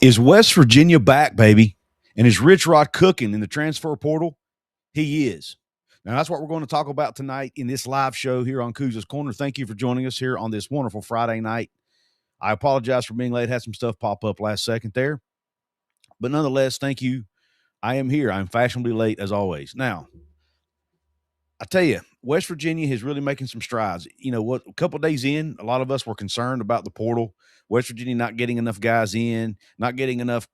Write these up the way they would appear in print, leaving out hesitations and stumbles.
Is West Virginia back, baby? And is Rich Rod cooking in the transfer portal? He is. Now, that's what we're going to talk about tonight in this live show here on Kuz's Corner. Thank you for joining us here on this wonderful Friday night. I apologize for being late. Had some stuff pop up last second there. But nonetheless, thank you. I am here. I'm fashionably late as always. Now, I tell you, West Virginia is really making some strides. You know what? A couple of days in, a lot of us were concerned about the portal. West Virginia not getting enough guys in, not getting enough,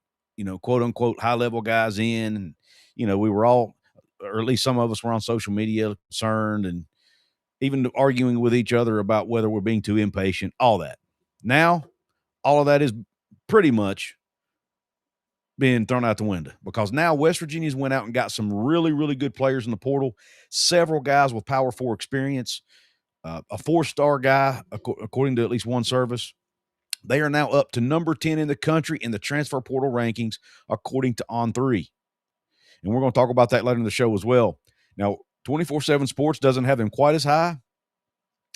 quote unquote, high level guys in. And, we were all, or at least some of us were on social media concerned and even arguing with each other about whether we're being too impatient, all that. Now, all of that is pretty much being thrown out the window because now West Virginia's went out and got some really, really good players in the portal, several guys with Power 4 experience, a four-star guy, according to at least one service. They are now up to number 10 in the country in the transfer portal rankings, according to On3. And we're going to talk about that later in the show as well. Now, 24/7 Sports doesn't have them quite as high.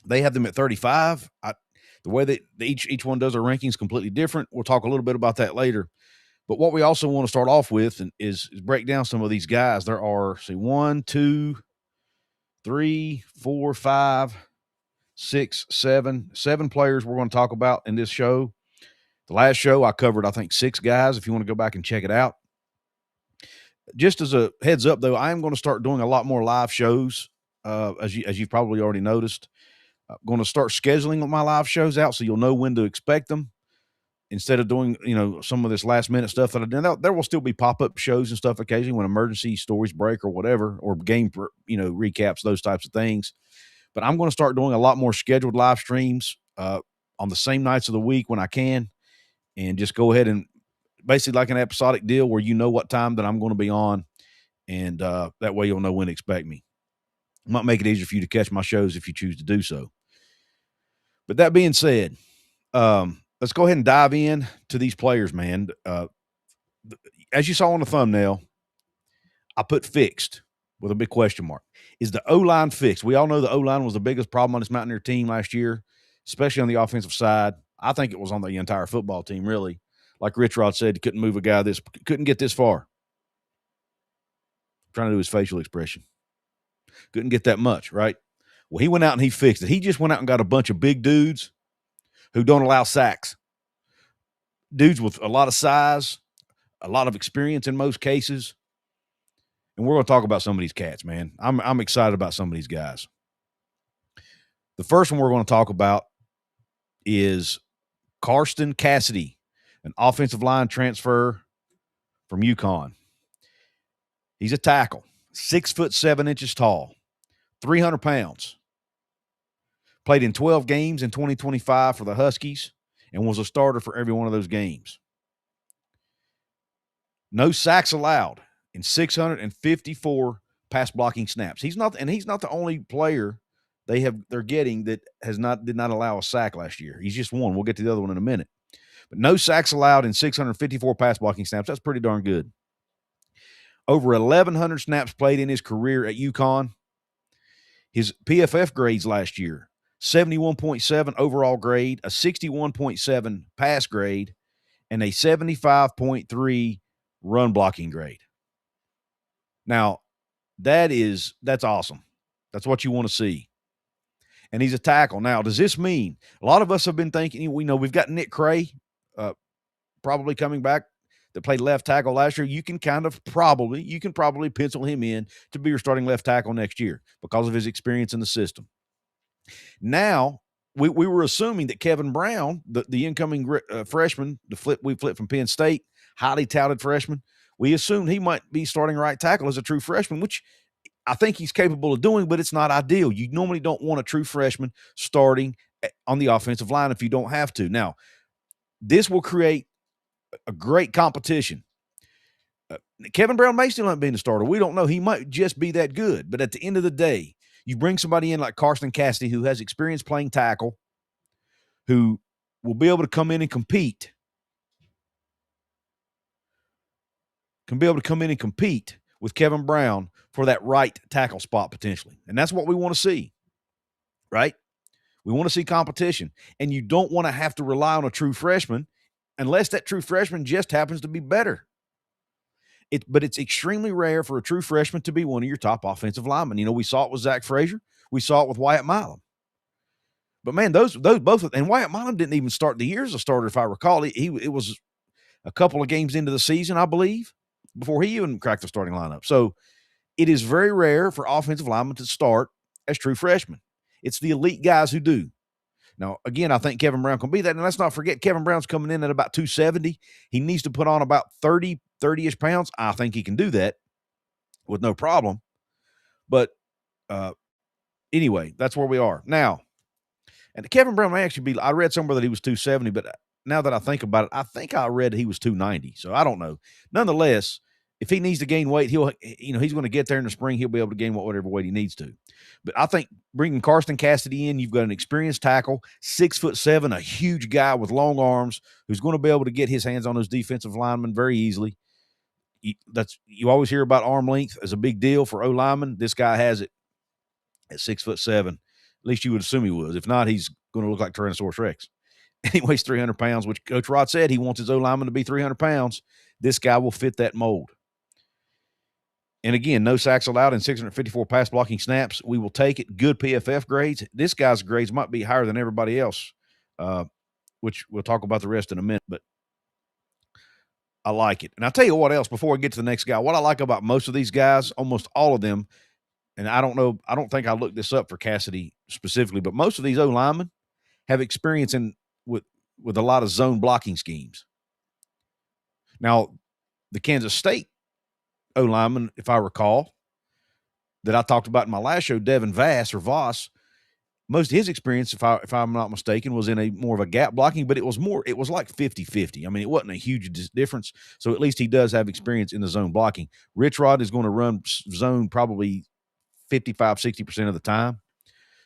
They have them at 35. The way that each one does their rankings completely different. We'll talk a little bit about that later. But what we also want to start off with is break down some of these guys. There are, 1, 2, 3, 4, 5, 6, 7 players we're going to talk about in this show. The last show I covered, I think, 6 guys, if you want to go back and check it out. Just as a heads up, though, I am going to start doing a lot more live shows, as you've probably already noticed. I'm going to start scheduling my live shows out so you'll know when to expect them. Instead of doing, some of this last minute stuff that I did, there will still be pop-up shows and stuff occasionally when emergency stories break or whatever, or game, recaps, those types of things. But I'm going to start doing a lot more scheduled live streams on the same nights of the week when I can, and just go ahead and basically like an episodic deal where you know what time that I'm going to be on, and that way you'll know when to expect me. I might make it easier for you to catch my shows if you choose to do so. But that being said, let's go ahead and dive in to these players, man. As you saw on the thumbnail, I put fixed with a big question mark. Is the O-line fixed? We all know the O-line was the biggest problem on this Mountaineer team last year, especially on the offensive side. I think it was on the entire football team, really. Like Rich Rod said, he couldn't move a guy couldn't get this far. I'm trying to do his facial expression. Couldn't get that much, right? Well, he went out and he fixed it. He just went out and got a bunch of big dudes who don't allow sacks. Dudes with a lot of size, a lot of experience in most cases. And we're going to talk about some of these cats, man. I'm excited about some of these guys. The first one we're going to talk about is Carsten Casady, an offensive line transfer from UCONN. He's a tackle, 6'7" tall, 300 pounds. Played in 12 games in 2025 for the Huskies and was a starter for every one of those games. No sacks allowed in 654 pass blocking snaps. He's not the only player they're getting that did not allow a sack last year. He's just one. We'll get to the other one in a minute. But no sacks allowed in 654 pass blocking snaps. That's pretty darn good. Over 1,100 snaps played in his career at UConn. His PFF grades last year, 71.7 overall grade, a 61.7 pass grade, and a 75.3 run blocking grade. Now, that's awesome. That's what you want to see. And he's a tackle. Now, does this mean a lot of us have been thinking, we've got Nick Cray probably coming back that played left tackle last year. You can probably pencil him in to be your starting left tackle next year because of his experience in the system. Now, we were assuming that Kevin Brown, the incoming freshman, we flipped from Penn State, highly touted freshman, we assumed he might be starting right tackle as a true freshman, which I think he's capable of doing, but it's not ideal. You normally don't want a true freshman starting on the offensive line if you don't have to. Now, this will create a great competition. Kevin Brown may still not be the starter. We don't know. He might just be that good. But at the end of the day, you bring somebody in like Carsten Casady, who has experience playing tackle, who will be able to come in and compete. With Kevin Brown for that right tackle spot potentially. And that's what we want to see, right? We want to see competition. And you don't want to have to rely on a true freshman unless that true freshman just happens to be better. But it's extremely rare for a true freshman to be one of your top offensive linemen. We saw it with Zach Frazier. We saw it with Wyatt Milam. But man, those both, and Wyatt Milam didn't even start the year as a starter, if I recall. It was a couple of games into the season, I believe, before he even cracked the starting lineup. So it is very rare for offensive linemen to start as true freshmen. It's the elite guys who do. Now, again, I think Kevin Brown can be that. And let's not forget, Kevin Brown's coming in at about 270. He needs to put on about 30-ish pounds. I think he can do that with no problem. But anyway, that's where we are. Now, and Kevin Brown may actually be, I read somewhere that he was 270, but now that I think about it, I think I read he was 290. So I don't know. Nonetheless, if he needs to gain weight, he's going to get there in the spring. He'll be able to gain whatever weight he needs to. But I think bringing Carsten Casady in, you've got an experienced tackle, 6'7", a huge guy with long arms who's going to be able to get his hands on those defensive linemen very easily. You always hear about arm length as a big deal for O-linemen. This guy has it at 6'7". At least you would assume he was. If not, he's going to look like Tyrannosaurus Rex. And he weighs 300 pounds, which Coach Rod said he wants his O-lineman to be 300 pounds. This guy will fit that mold. And again, no sacks allowed in 654 pass blocking snaps. We will take it. Good PFF grades. This guy's grades might be higher than everybody else, which we'll talk about the rest in a minute. But I like it. And I'll tell you what else before I get to the next guy. What I like about most of these guys, almost all of them, and I don't think I looked this up for Casady specifically, but most of these O-linemen have experience with a lot of zone blocking schemes. Now, the Kansas State O-lineman, if I recall, that I talked about in my last show, Devin Voss, most of his experience, if I'm not mistaken, was in a more of a gap blocking, but it was like 50-50. I mean, it wasn't a huge difference. So at least he does have experience in the zone blocking. Rich Rod is going to run zone probably 55-60% of the time.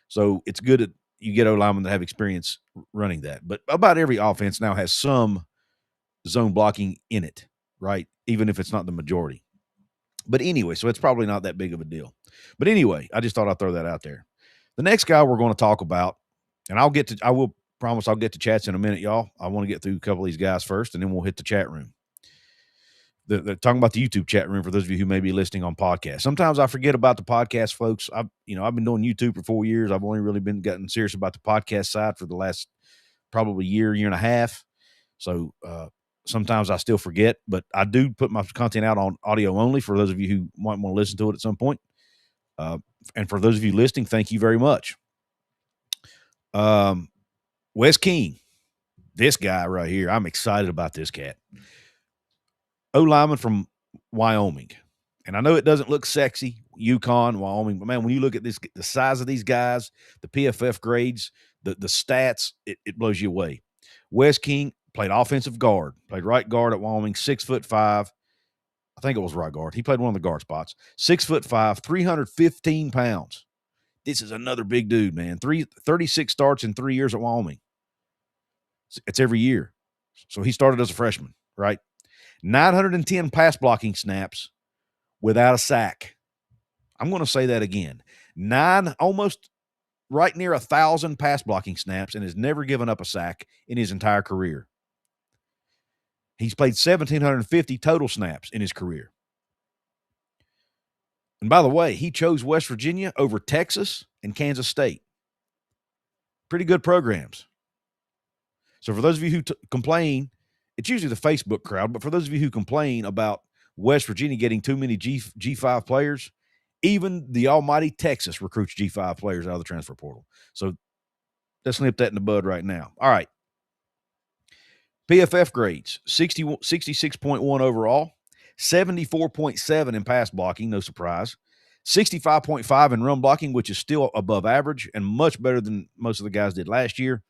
So it's good that you get O-linemen that have experience running that. But about every offense now has some zone blocking in it, right? Even if it's not the majority. But anyway, so it's probably not that big of a deal. But anyway, I just thought I'd throw that out there. The next guy we're going to talk about, and I will promise I'll get to chats in a minute, y'all. I want to get through a couple of these guys first, and then we'll hit the chat room. They're talking about the YouTube chat room for those of you who may be listening on podcasts. Sometimes I forget about the podcast, folks. I've been doing YouTube for 4 years. I've only really been getting serious about the podcast side for the last probably year and a half. So sometimes I still forget, but I do put my content out on audio only for those of you who might want to listen to it at some point. And for those of you listening, thank you very much. Wes King, this guy right here, I'm excited about this cat. O-lineman from Wyoming. And I know it doesn't look sexy, UCONN, Wyoming, but man, when you look at this, the size of these guys, the PFF grades, the stats, it blows you away. Wes King played offensive guard, played right guard at Wyoming, 6'5". I think it was right guard. He played one of the guard spots. 6'5", 315 pounds. This is another big dude, man. 36 starts in 3 years at Wyoming. It's every year. So he started as a freshman, right? 910 pass blocking snaps without a sack. I'm going to say that again. Almost right near 1,000 pass blocking snaps and has never given up a sack in his entire career. He's played 1,750 total snaps in his career. And by the way, he chose West Virginia over Texas and Kansas State. Pretty good programs. So for those of you who complain, it's usually the Facebook crowd, but for those of you who complain about West Virginia getting too many G5 players, even the almighty Texas recruits G5 players out of the transfer portal. So let's nip that in the bud right now. All right. PFF grades, 66.1 overall, 74.7 in pass blocking, no surprise, 65.5 in run blocking, which is still above average and much better than most of the guys did last year.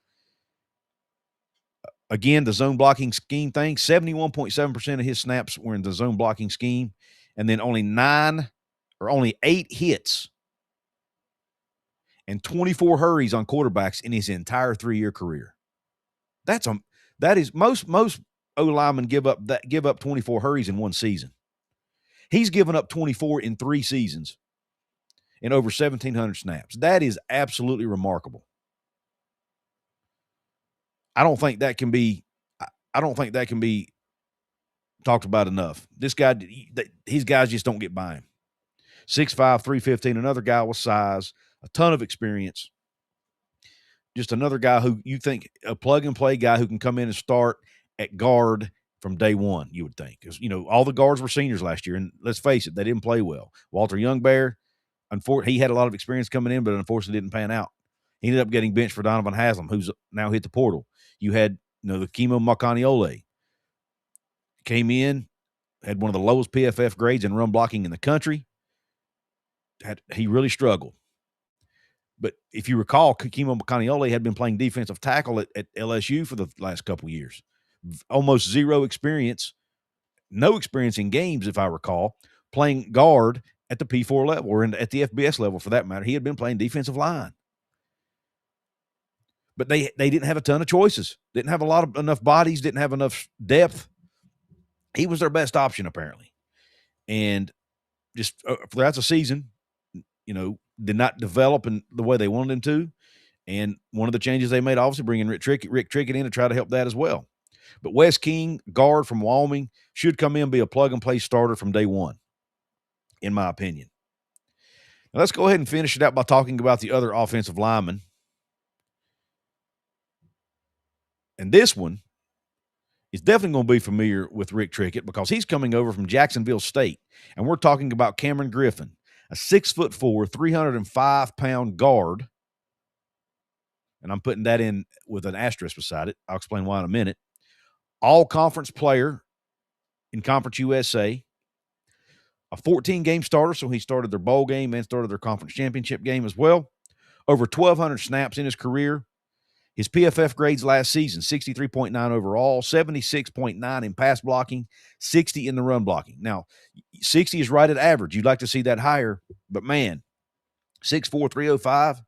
Again, the zone blocking scheme thing, 71.7% of his snaps were in the zone blocking scheme, and then only 8 hits and 24 hurries on quarterbacks in his entire 3-year career. That is most O-linemen give up 24 hurries in one season. He's given up 24 in 3 seasons in over 1,700 snaps. That is absolutely remarkable. I don't think that can be I don't think that can be talked about enough. This guy, his guys just don't get by him. 6'5", 315, another guy with size, a ton of experience. Just another guy who you think a plug-and-play guy who can come in and start at guard from day one, you would think. Because, all the guards were seniors last year, and let's face it, they didn't play well. Walter Youngbear, he had a lot of experience coming in, but unfortunately didn't pan out. He ended up getting benched for Donovan Haslam, who's now hit the portal. You had, the Kimo Makaniole. Came in, had one of the lowest PFF grades in run blocking in the country. He really struggled. But if you recall, Kimo Makaniole had been playing defensive tackle at LSU for the last couple of years. Almost zero experience, no experience in games, if I recall, playing guard at the P4 level or at the FBS level for that matter. He had been playing defensive line. But they didn't have a ton of choices. Didn't have enough bodies, didn't have enough depth. He was their best option, apparently. And just throughout the season, did not develop in the way they wanted him to. And one of the changes they made, obviously, bringing Rick Trickett in to try to help that as well. But Wes King, guard from Wyoming, should come in and be a plug-and-play starter from day one, in my opinion. Now, let's go ahead and finish it out by talking about the other offensive lineman. And this one is definitely going to be familiar with Rick Trickett because he's coming over from Jacksonville State. And we're talking about Cameron Griffin, a 6'4", 305-pound guard. And I'm putting that in with an asterisk beside it. I'll explain why in a minute. All-conference player in Conference USA. A 14-game starter, so he started their bowl game and started their conference championship game as well. Over 1,200 snaps in his career. His PFF grades last season, 63.9 overall, 76.9 in pass blocking, 60 in the run blocking. Now, 60 is right at average. You'd like to see that higher, but man, 6'4", 305,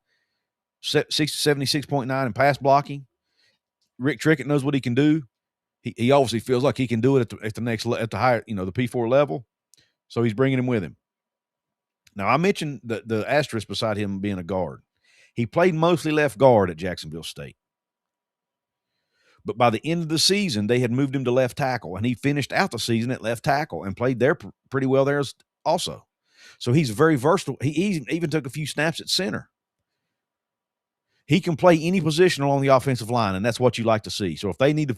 76.9 in pass blocking. Rick Trickett knows what he can do. He obviously feels like he can do it at the higher, the P4 level. So he's bringing him with him. Now, I mentioned the asterisk beside him being a guard. He played mostly left guard at Jacksonville State. But by the end of the season, they had moved him to left tackle, and he finished out the season at left tackle and played there pretty well there also. So he's very versatile. He even took a few snaps at center. He can play any position along the offensive line, and that's what you like to see. So if they need to,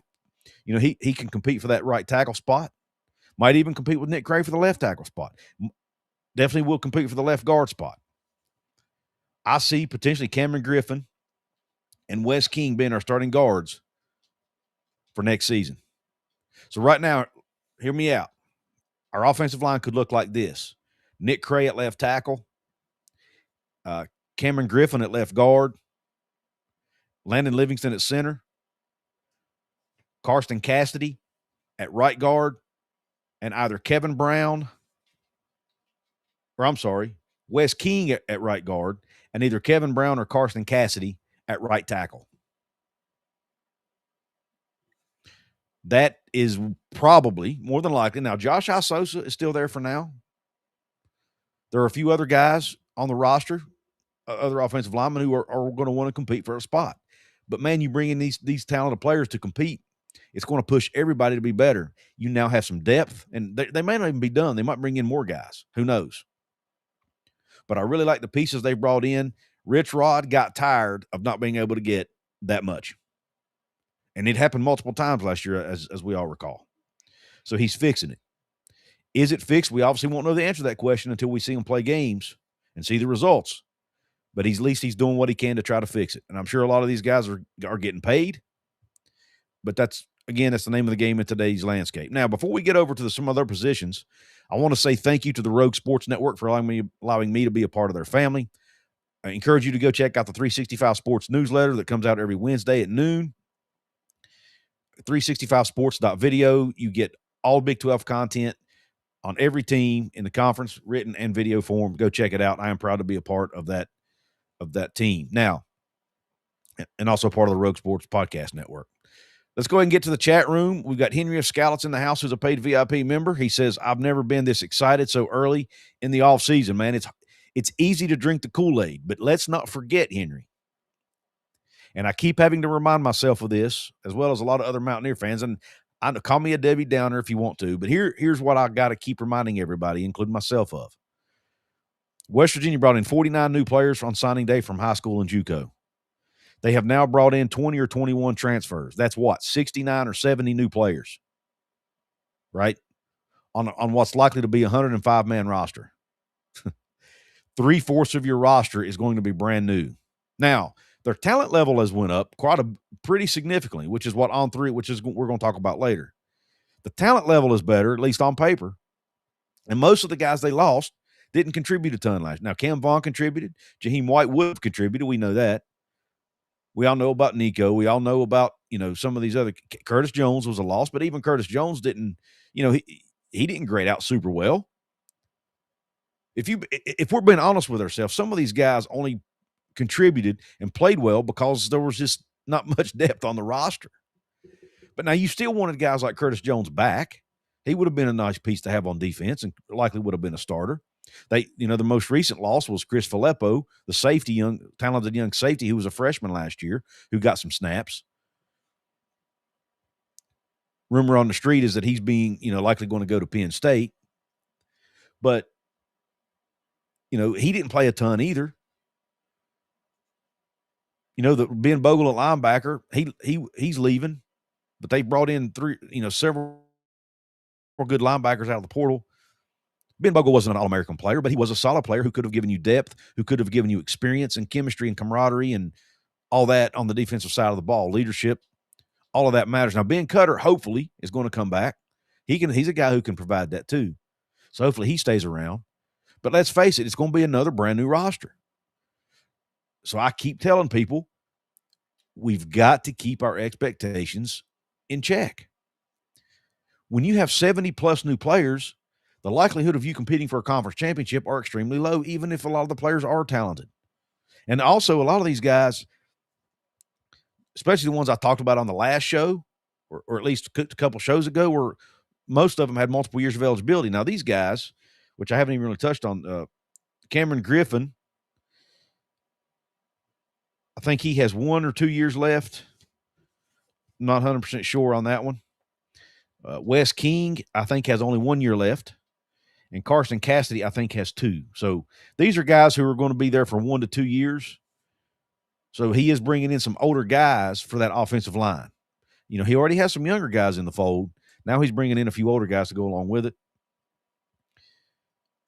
he can compete for that right tackle spot. Might even compete with Nick Cray for the left tackle spot. Definitely will compete for the left guard spot. I see potentially Cameron Griffin and Wes King being our starting guards for next season. So right now, hear me out. Our offensive line could look like this. Nick Cray at left tackle. Cameron Griffin at left guard. Landon Livingston at center. Carsten Casady at right guard. And either Wes King at right guard, and either Kevin Brown or Carsten Casady at right tackle. That is probably, more than likely. Now, Josh Isosa is still there for now. There are a few other guys on the roster, other offensive linemen who are going to want to compete for a spot. But, man, you bring in these talented players to compete, it's going to push everybody to be better. You now have some depth, and they may not even be done. They might bring in more guys. Who knows? But I really like the pieces they brought in. Rich Rod got tired of not being able to get that much. And it happened multiple times last year, as we all recall. So he's fixing it. Is it fixed? We obviously won't know the answer to that question until we see him play games and see the results. But at least he's doing what he can to try to fix it. And I'm sure a lot of these guys are getting paid. But that's the name of the game in today's landscape. Now, before we get over to some other positions, I want to say thank you to the Rogue Sports Network for allowing me to be a part of their family. I encourage you to go check out the 365 Sports newsletter that comes out every Wednesday at noon. 365sports.video. You get all Big 12 content on every team in the conference, written and video form. Go check it out. I am proud to be a part of that team. Now, and also part of the Rogue Sports Podcast Network. Let's go ahead and get to the chat room. We've got Henry of Scallots in the house, who's a paid VIP member. He says, I've never been this excited so early in the off season, man. It's easy to drink the Kool-Aid, but let's not forget, Henry. And I keep having to remind myself of this, as well as a lot of other Mountaineer fans. And call me a Debbie Downer if you want to, but here's what I got to keep reminding everybody, including myself, of. West Virginia brought in 49 new players on signing day from high school and JUCO. They have now brought in 20 or 21 transfers. That's what, 69 or 70 new players, right? On what's likely to be a 105-man roster. 3/4 of your roster is going to be brand new. Now, their talent level has went up pretty significantly, which is what we're going to talk about later. The talent level is better, at least on paper. And most of the guys they lost didn't contribute a ton last year. Now, Cam Vaughn contributed. Jaheim White would have contributed. We know that. We all know about Nico. We all know about, some of these other. Curtis Jones was a loss, but even Curtis Jones didn't, he didn't grade out super well. If we're being honest with ourselves, some of these guys only contributed and played well because there was just not much depth on the roster. But now you still wanted guys like Curtis Jones back. He would have been a nice piece to have on defense and likely would have been a starter. The most recent loss was Chris Filippo, the talented young safety who was a freshman last year, who got some snaps. Rumor on the street is that he's being, likely going to go to Penn State. But, he didn't play a ton either. The Ben Bogle at linebacker, he's leaving, but they brought in several good linebackers out of the portal. Ben Bogle wasn't an All-American player, but he was a solid player who could have given you depth, who could have given you experience and chemistry and camaraderie and all that on the defensive side of the ball, leadership. All of that matters. Now, Ben Cutter, hopefully, is going to come back. He's a guy who can provide that too. So hopefully he stays around. But let's face it, it's going to be another brand new roster. So I keep telling people, we've got to keep our expectations in check. When you have 70-plus new players, the likelihood of you competing for a conference championship are extremely low, even if a lot of the players are talented. And also, a lot of these guys, especially the ones I talked about on the last show, or at least a couple shows ago, where most of them had multiple years of eligibility. Now, these guys, which I haven't even really touched on, Cameron Griffin, I think he has 1 or 2 years left. I'm not 100% sure on that one. Wes King, I think, has only 1 year left. And Carsten Casady, I think, has 2. So these are guys who are going to be there for 1 to 2 years. So he is bringing in some older guys for that offensive line. He already has some younger guys in the fold. Now he's bringing in a few older guys to go along with it,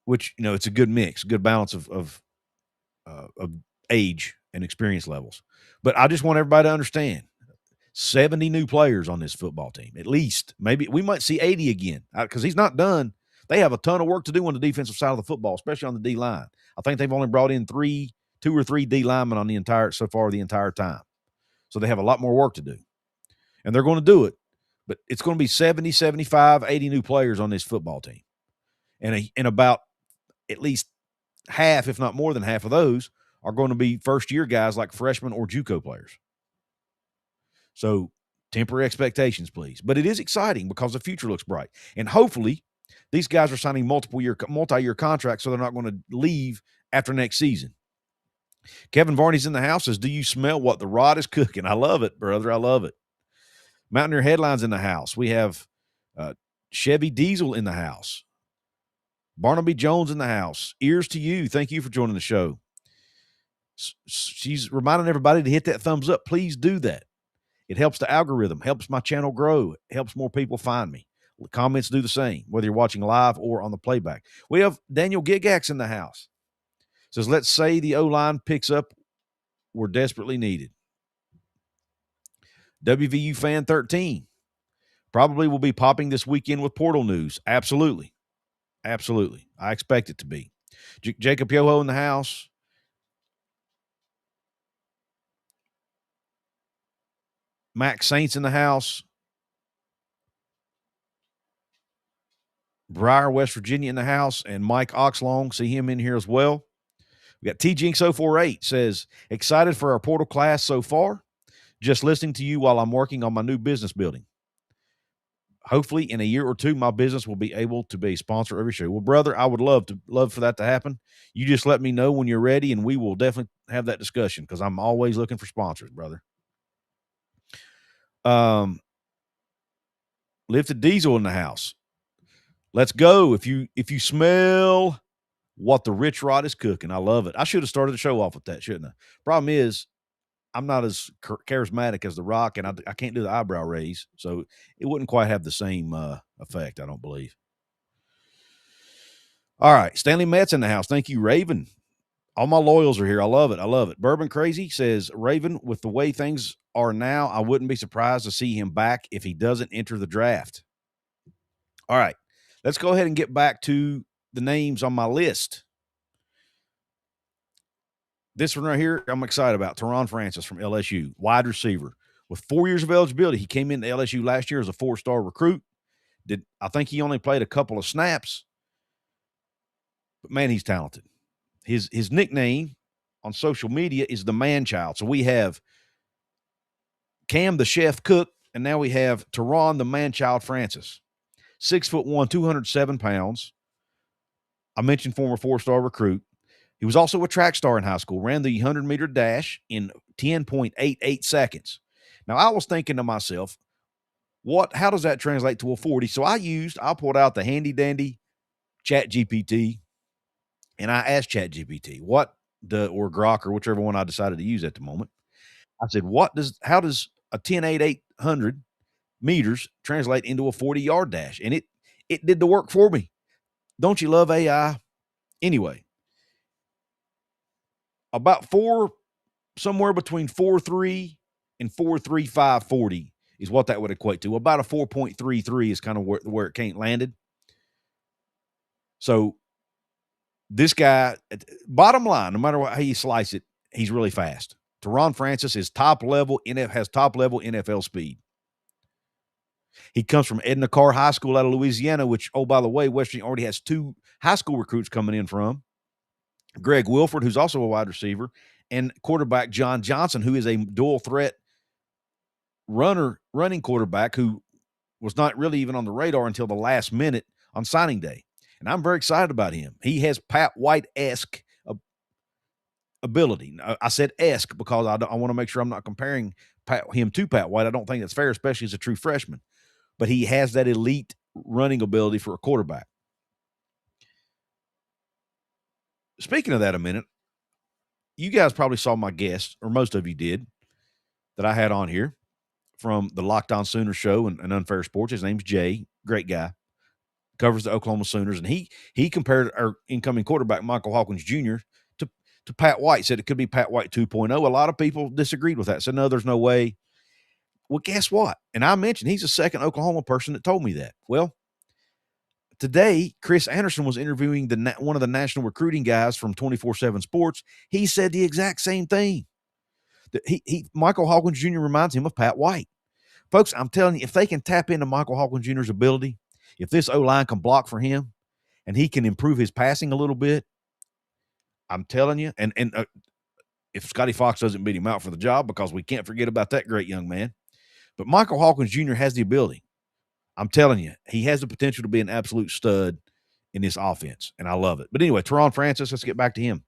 which, it's a good mix, good balance of age and experience levels. But I just want everybody to understand, 70 new players on this football team, at least. Maybe we might see 80 again because he's not done. They have a ton of work to do on the defensive side of the football, especially on the D-line. I think they've only brought in 2 or 3 D linemen on the entire time. So they have a lot more work to do. And they're going to do it. But it's going to be 70, 75, 80 new players on this football team. And about at least half, if not more than half of those, are going to be first-year guys like freshmen or JUCO players. So temper expectations, please. But it is exciting because the future looks bright. And hopefully these guys are signing multi-year contracts so they're not going to leave after next season. Kevin Varney's in the house. Says, do you smell what the rod is cooking? I love it, brother. I love it. Mountaineer Headlines in the house. We have Chevy Diesel in the house. Barnaby Jones in the house. Ears to you. Thank you for joining the show. She's reminding everybody to hit that thumbs up. Please do that. It helps the algorithm, helps my channel grow, helps more people find me. The comments do the same, whether you're watching live or on the playback. We have Daniel Gigax in the house. Says, let's say the O-line picks up. We're desperately needed. WVU Fan 13 probably will be popping this weekend with portal news. Absolutely. Absolutely. I expect it to be. Jacob Yoho in the house. Max Saints in the house. Briar, West Virginia in the house. And Mike Oxlong, see him in here as well. We got TJinx048 says, excited for our portal class so far. Just listening to you while I'm working on my new business building. Hopefully in a year or two, my business will be able to be a sponsor of every show. Well, brother, I would love for that to happen. You just let me know when you're ready, and we will definitely have that discussion because I'm always looking for sponsors, brother. Lifted Diesel in the house. Let's go. If you smell what the Rich Rod is cooking, I love it. I should have started the show off with that, shouldn't I? Problem is, I'm not as charismatic as The Rock, and I can't do the eyebrow raise, so it wouldn't quite have the same effect, I don't believe. All right, Stanley Metz in the house. Thank you, Raven. All my loyals are here. I love it. I love it. Bourbon Crazy says, Raven, with the way things are now, I wouldn't be surprised to see him back if he doesn't enter the draft. All right, let's go ahead and get back to the names on my list. This one right here, I'm excited about. TaRon Francis from LSU, wide receiver. With 4 years of eligibility, he came into LSU last year as a 4-star recruit. I think he only played a couple of snaps, but man, he's talented. His nickname on social media is the Man Child. So we have Cam the Chef Cook, and now we have TaRon the Man Child Francis. 6'1", 207 pounds. I mentioned former 4-star recruit. He was also a track star in high school, ran the 100-meter dash in 10.88 seconds. Now, I was thinking to myself, how does that translate to a 40? So I pulled out the handy-dandy ChatGPT, and I asked ChatGPT, or Grok, or whichever one I decided to use at the moment. I said, how does a 10.88 meters translate into a 40-yard dash? And it did the work for me. Don't you love AI? Anyway, about somewhere between 4.3 and 4.35 40 is what that would equate to. About a 4.33 is kind of where it landed. So this guy, bottom line, no matter how you slice it, he's really fast. TaRon Francis is has top level NFL speed. He comes from Edna Carr High School out of Louisiana, which, oh, by the way, West Virginia already has 2 high school recruits coming in from. Greg Wilford, who's also a wide receiver, and quarterback John Johnson, who is a dual threat running quarterback who was not really even on the radar until the last minute on signing day. And I'm very excited about him. He has Pat White-esque ability. I said esque because I want to make sure I'm not comparing him to Pat White. I don't think that's fair, especially as a true freshman. But he has that elite running ability for a quarterback. Speaking of that a minute, you guys probably saw my guest, or most of you did, that I had on here from the Locked On Sooners show and Unfair Sports. His name's Jay. Great guy. Covers the Oklahoma Sooners. And he compared our incoming quarterback, Michael Hawkins Jr., to Pat White. Said it could be Pat White 2.0. A lot of people disagreed with that. Said, no, there's no way. Well, guess what? And I mentioned he's the second Oklahoma person that told me that. Well, today, Chris Anderson was interviewing one of the national recruiting guys from 24/7 Sports. He said the exact same thing. Michael Hawkins Jr. reminds him of Pat White. Folks, I'm telling you, if they can tap into Michael Hawkins Jr.'s ability, if this O-line can block for him and he can improve his passing a little bit, I'm telling you, and if Scotty Fox doesn't beat him out for the job, because we can't forget about that great young man, but Michael Hawkins Jr. has the ability. I'm telling you, he has the potential to be an absolute stud in this offense, and I love it. But anyway, TaRon Francis, let's get back to him.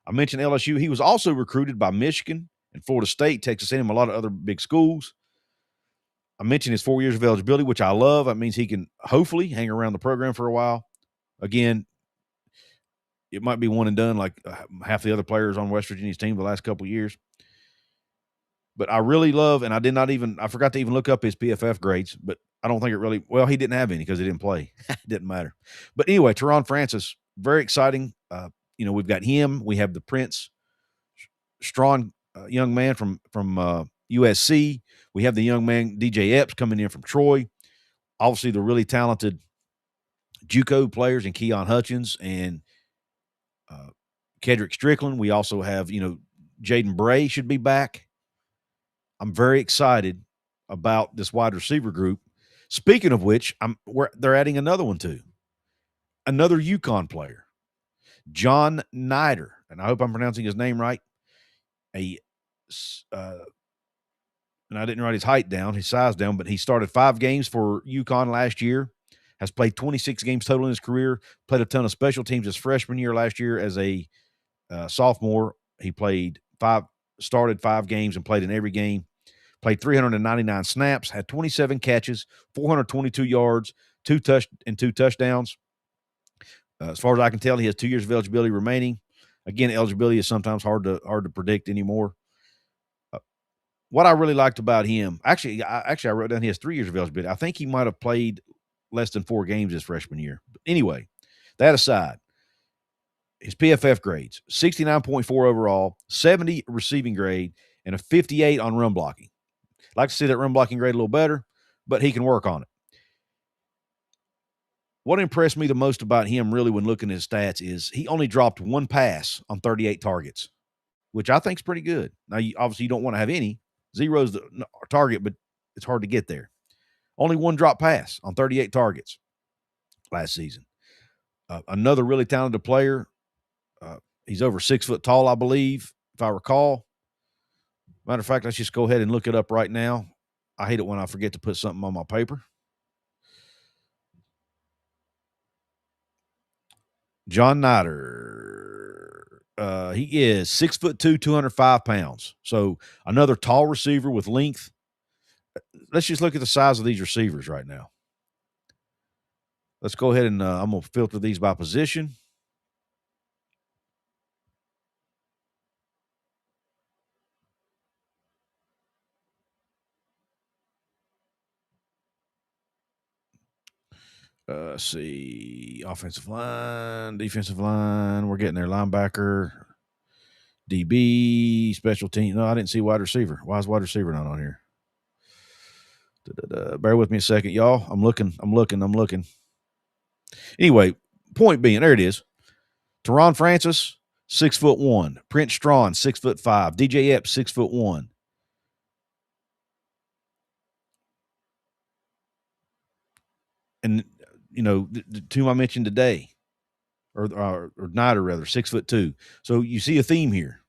I mentioned LSU. He was also recruited by Michigan and Florida State, Texas A&M, a lot of other big schools. I mentioned his 4 years of eligibility, which I love. That means he can hopefully hang around the program for a while. Again, it might be one and done like half the other players on West Virginia's team the last couple of years. But I really love, and I forgot to even look up his PFF grades, but I don't think it really, well, he didn't have any because he didn't play. It didn't matter. But anyway, TaRon Francis, very exciting. We've got him. We have the Prince, strong young man from USC. We have the young man, DJ Epps, coming in from Troy. Obviously, the really talented JUCO players in Keon Hutchins and Kedrick Strickland. We also have, Jaden Bray should be back. I'm very excited about this wide receiver group. Speaking of which, they're adding another one too. Another UConn player, John Neider, and I hope I'm pronouncing his name right. And I didn't write his size down, but he started 5 games for UConn last year, has played 26 games total in his career, played a ton of special teams his freshman year last year as a sophomore. He started 5 games and played in every game. Played 399 snaps, had 27 catches, 422 yards, two touchdowns. As far as I can tell, he has 2 years of eligibility remaining. Again, eligibility is sometimes hard to predict anymore. What I really liked about him, actually, I wrote down he has 3 years of eligibility. I think he might have played less than 4 games his freshman year. But anyway, that aside, his PFF grades, 69.4 overall, 70 receiving grade, and a 58 on run blocking. Like to see that run blocking grade a little better, but he can work on it. What impressed me the most about him really when looking at his stats is he only dropped 1 pass on 38 targets, which I think is pretty good. Now, obviously, you don't want to have any. Zero's the target, but it's hard to get there. Only 1 drop pass on 38 targets last season. Another really talented player. He's over 6 foot tall, I believe, if I recall. Matter of fact, let's just go ahead and look it up right now. I hate it when I forget to put something on my paper. John Neider. He is 6'2", 205 pounds. So another tall receiver with length. Let's just look at the size of these receivers right now. Let's go ahead and I'm going to filter these by position. Let's see. Offensive line, defensive line. We're getting there. Linebacker, DB, special team. No, I didn't see wide receiver. Why is wide receiver not on here? Bear with me a second, y'all. I'm looking. Anyway, point being, there it is. TaRon Francis, 6'1". Prince Strawn, 6'5". DJ Epps, 6'1". And the two I mentioned today, or Neider rather, 6'2". So you see a theme here.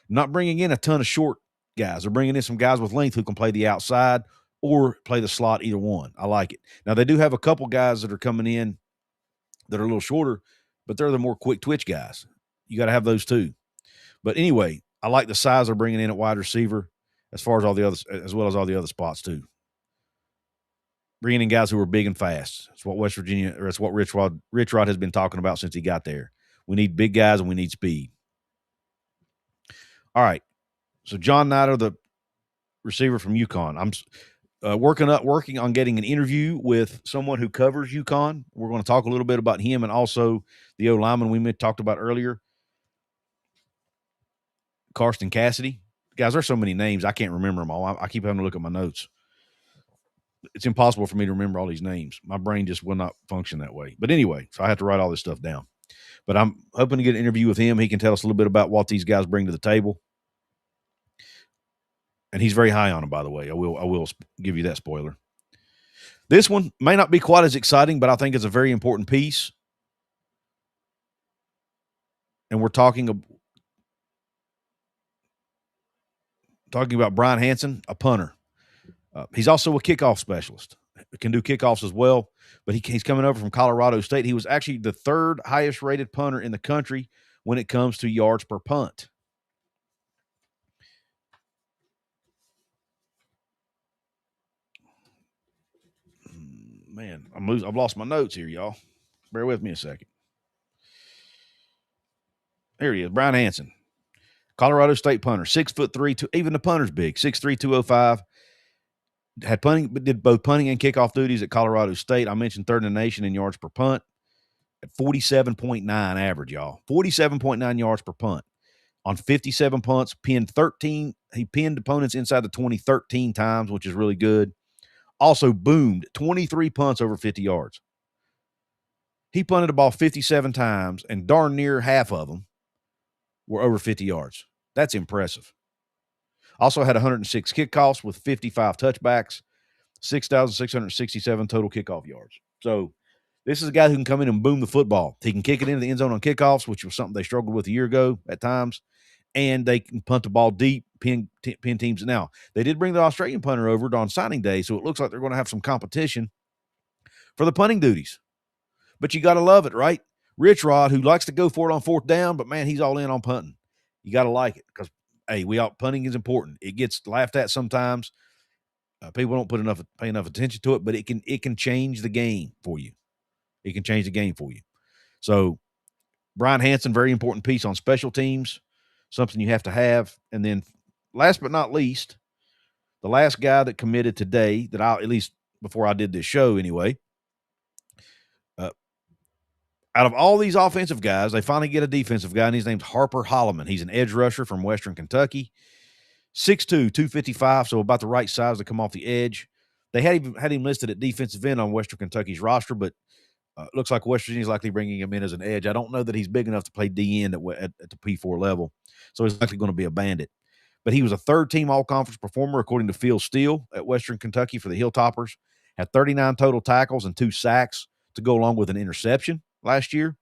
Not bringing in a ton of short guys. They're bringing in some guys with length who can play the outside or play the slot, either one. I like it. Now, they do have a couple guys that are coming in that are a little shorter, but they're the more quick twitch guys. You got to have those too. But anyway, I like the size they're bringing in at wide receiver as well as all the other spots too. Bringing in guys who are big and fast. That's what West Virginia, or that's what Rich Rod has been talking about since he got there. We need big guys and we need speed. All right. So John Neider, the receiver from UConn. I'm working on getting an interview with someone who covers UConn. We're going to talk a little bit about him and also the O-lineman we talked about earlier, Carsten Casady. Guys, there's so many names, I can't remember them all. I keep having to look at my notes. It's impossible for me to remember all these names. My brain just will not function that way. But anyway, so I have to write all this stuff down. But I'm hoping to get an interview with him. He can tell us a little bit about what these guys bring to the table. And he's very high on them, by the way. I will give you that spoiler. This one may not be quite as exciting, but I think it's a very important piece. And we're talking about Bryan Hansen, a punter. He's also a kickoff specialist. Can do kickoffs as well, but he's coming over from Colorado State. He was actually the 3rd highest rated punter in the country when it comes to yards per punt. Man, I've lost my notes here, y'all. Bear with me a second. Here he is, Bryan Hansen, Colorado State punter, 6'3", even the punter's big, 6'3", 205. Had punting, but did both punting and kickoff duties at Colorado State. I mentioned 3rd in the nation in yards per punt at 47.9 average, y'all. 47.9 yards per punt on 57 punts. Pinned 13. He pinned opponents inside the 20 13 times, which is really good. Also boomed 23 punts over 50 yards. He punted the ball 57 times, and darn near half of them were over 50 yards. That's impressive. Also had 106 kickoffs with 55 touchbacks, 6,667 total kickoff yards. So this is a guy who can come in and boom the football. He can kick it into the end zone on kickoffs, which was something they struggled with a year ago at times, and they can punt the ball deep, pin teams. Now, they did bring the Australian punter over on signing day, so it looks like they're going to have some competition for the punting duties. But you got to love it, right? Rich Rod, who likes to go for it on 4th down, but, man, he's all in on punting. You got to like it because hey, punting is important. It gets laughed at sometimes. People don't pay enough attention to it, but it can change the game for you. It can change the game for you. So Bryan Hansen, very important piece on special teams, something you have to have. And then last but not least, the last guy that committed today that at least before I did this show anyway, out of all these offensive guys, they finally get a defensive guy, and his name's Harper Holloman. He's an edge rusher from Western Kentucky, 6'2", 255, so about the right size to come off the edge. They had him listed at defensive end on Western Kentucky's roster, but it looks like West Virginia's likely bringing him in as an edge. I don't know that he's big enough to play DN at the P4 level, so he's likely going to be a bandit. But he was a third-team all-conference performer, according to Phil Steele at Western Kentucky for the Hilltoppers. Had 39 total tackles and 2 sacks to go along with an interception last year.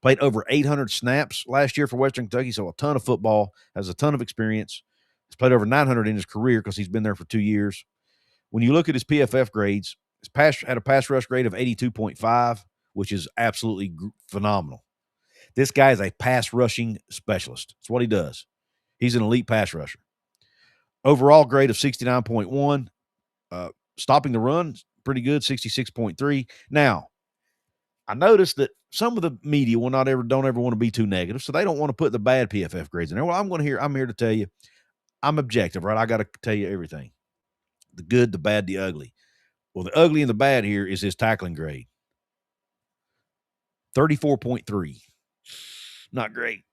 Played over 800 snaps last year for Western Kentucky, so a ton of football, has a ton of experience. He's played over 900 in his career because he's been there for 2 years. When you look at his PFF grades, had a pass rush grade of 82.5, which is absolutely phenomenal. This guy is a pass rushing specialist. That's what he does. He's an elite pass rusher. Overall grade of 69.1. Stopping the run, pretty good, 66.3. Now, I noticed that some of the media don't ever want to be too negative, so they don't want to put the bad PFF grades in there. Well, I'm here to tell you, I'm objective, right? I got to tell you everything. The good, the bad, the ugly. Well, the ugly and the bad here is his tackling grade. 34.3. Not great.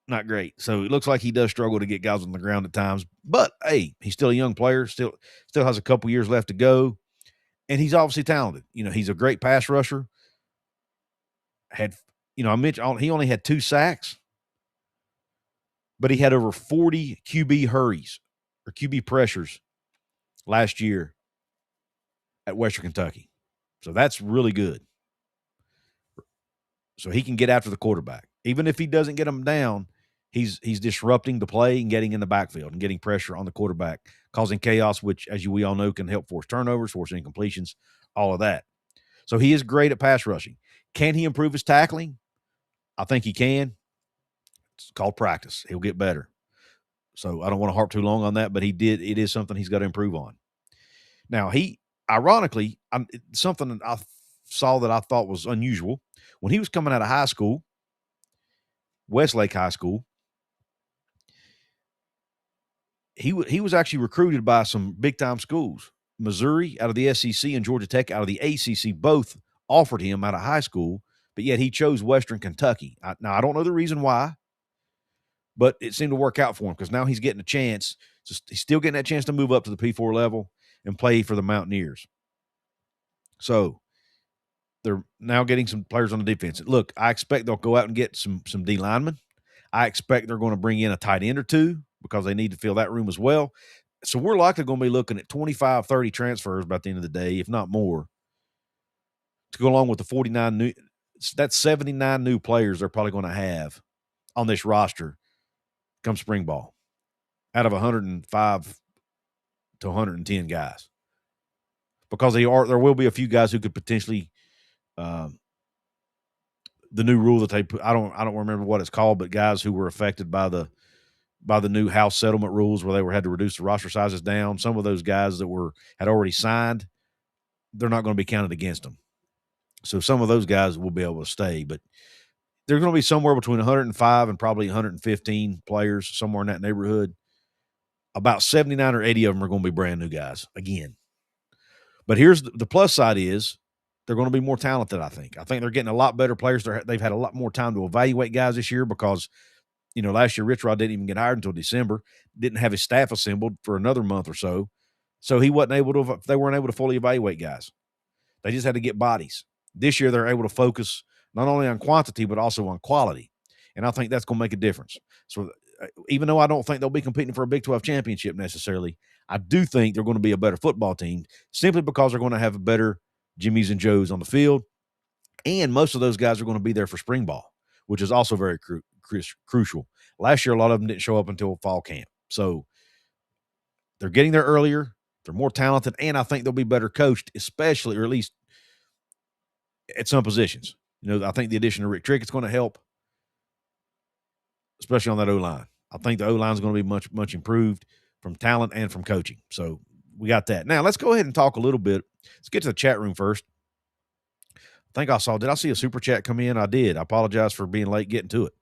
Not great. So it looks like he does struggle to get guys on the ground at times. But, hey, he's still a young player, still has a couple years left to go. And he's obviously talented. He's a great pass rusher. I mentioned he only had 2 sacks, but he had over 40 QB hurries or QB pressures last year at Western Kentucky. So that's really good. So he can get after the quarterback. Even if he doesn't get him down, he's disrupting the play and getting in the backfield and getting pressure on the quarterback, causing chaos, which, as we all know, can help force turnovers, force incompletions, all of that. So he is great at pass rushing. Can he improve his tackling? I think he can. It's called practice. He'll get better. So I don't want to harp too long on that, but it is something he's got to improve on. Now, ironically, something that I saw that I thought was unusual. When he was coming out of high school, Westlake High School, he was actually recruited by some big-time schools. Missouri out of the SEC and Georgia Tech out of the ACC both offered him out of high school, but yet he chose Western Kentucky. Now, I don't know the reason why, but it seemed to work out for him because now he's getting a chance. He's still getting that chance to move up to the P4 level and play for the Mountaineers. So they're now getting some players on the defense. Look, I expect they'll go out and get some D linemen. I expect they're going to bring in a tight end or two because they need to fill that room as well. So we're likely going to be looking at 25, 30 transfers by the end of the day, if not more, to go along with the 49 new. That's 79 new players they're probably going to have on this roster come spring ball out of 105 to 110 guys. Because there will be a few guys who could potentially the new rule that they put, I don't remember what it's called, but guys who were affected by the new house settlement rules where they had to reduce the roster sizes down. Some of those guys that had already signed, they're not going to be counted against them. So some of those guys will be able to stay, but there's going to be somewhere between 105 and probably 115 players, somewhere in that neighborhood. About 79 or 80 of them are going to be brand new guys again. But here's the plus side is they're going to be more talented, I think. I think they're getting a lot better players. They've had a lot more time to evaluate guys this year because, last year Rich Rod didn't even get hired until December, didn't have his staff assembled for another month or so. So they weren't able to fully evaluate guys. They just had to get bodies. This year they're able to focus not only on quantity but also on quality, and I think that's going to make a difference. So even though I don't think they'll be competing for a Big 12 championship necessarily, I do think they're going to be a better football team simply because they're going to have a better Jimmys and Joes on the field, and most of those guys are going to be there for spring ball, which is also very crucial. Last year, a lot of them didn't show up until fall camp. So they're getting there earlier. They're more talented, and I think they'll be better coached, especially, or at least at some positions. I think the addition of Rick Trickett's going to help, especially on that O-line. I think the O-line is going to be much, much improved from talent and from coaching. So we got that. Now, let's go ahead and talk a little bit. Let's get to the chat room first. Did I see a super chat come in? I did. I apologize for being late getting to it.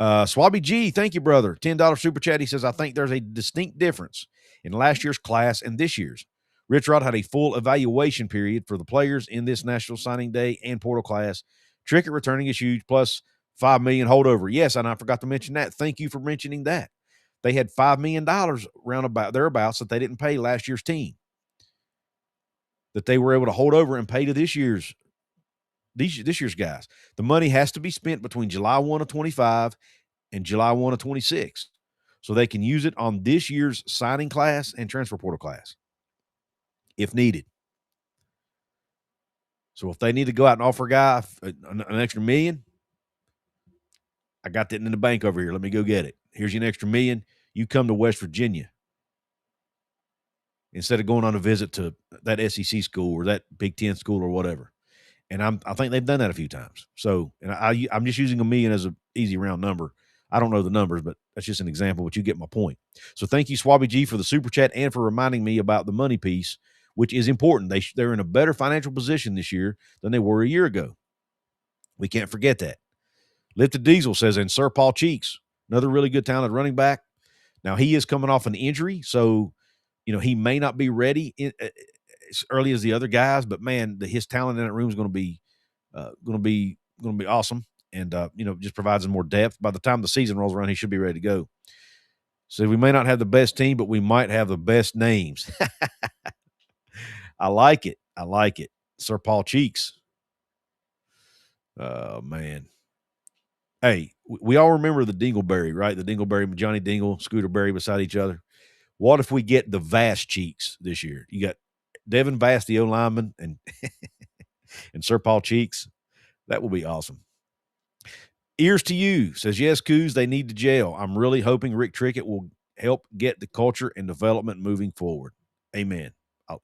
Swabby G, thank you, brother. $10 super chat. He says, I think there's a distinct difference in last year's class and this year's. Rich Rod had a full evaluation period for the players in this National Signing Day and portal class. Trickett returning is huge, plus $5 million holdover. Yes, and I forgot to mention that. Thank you for mentioning that. They had $5 million roundabout thereabouts that they didn't pay last year's team, that they were able to hold over and pay to this year's guys. The money has to be spent between July 1 of 25 and July 1 of 26, so they can use it on this year's signing class and transfer portal class if needed. So if they need to go out and offer a guy an extra $1 million, I got that in the bank over here. Let me go get it. Here's your extra $1 million. You come to West Virginia instead of going on a visit to that SEC school or that Big Ten school or whatever. And I think they've done that a few times. So, and I'm just using $1 million as an easy round number. I don't know the numbers, but that's just an example, but you get my point. So thank you, Swabby G, for the super chat and for reminding me about the money piece, which is important. They're in a better financial position this year than they were a year ago. We can't forget that. Lifted Diesel says, and Sir Paul Cheeks, another really good talented running back. Now, he is coming off an injury, so, he may not be ready as early as the other guys, but, man, his talent in that room is going to be awesome, and, just provides them more depth. By the time the season rolls around, he should be ready to go. So we may not have the best team, but we might have the best names. I like it. Sir Paul Cheeks. Oh, man. Hey, we all remember the Dingleberry, right? The Dingleberry, Johnny Dingle, Scooter Berry beside each other. What if we get the Vast Cheeks this year? You got Devin Vast, the O-lineman, and and Sir Paul Cheeks. That will be awesome. Ears to You says, yes, Coos, they need to jail. I'm really hoping Rick Trickett will help get the culture and development moving forward. Amen. Oh,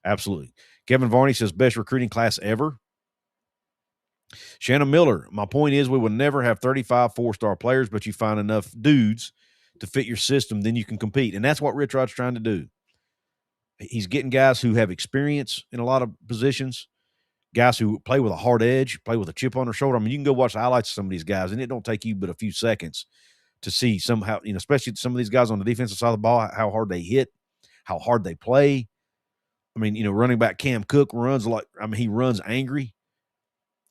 absolutely. Kevin Varney says, best recruiting class ever. Shannon Miller, my point is we will never have 35 four-star players, but you find enough dudes to fit your system, then you can compete. And that's what Rich Rod's trying to do. He's getting guys who have experience in a lot of positions, guys who play with a hard edge, play with a chip on their shoulder. I mean, you can go watch the highlights of some of these guys, and it don't take you but a few seconds to see somehow, especially some of these guys on the defensive side of the ball, how hard they hit, how hard they play. I mean, running back Cam Cook he runs angry.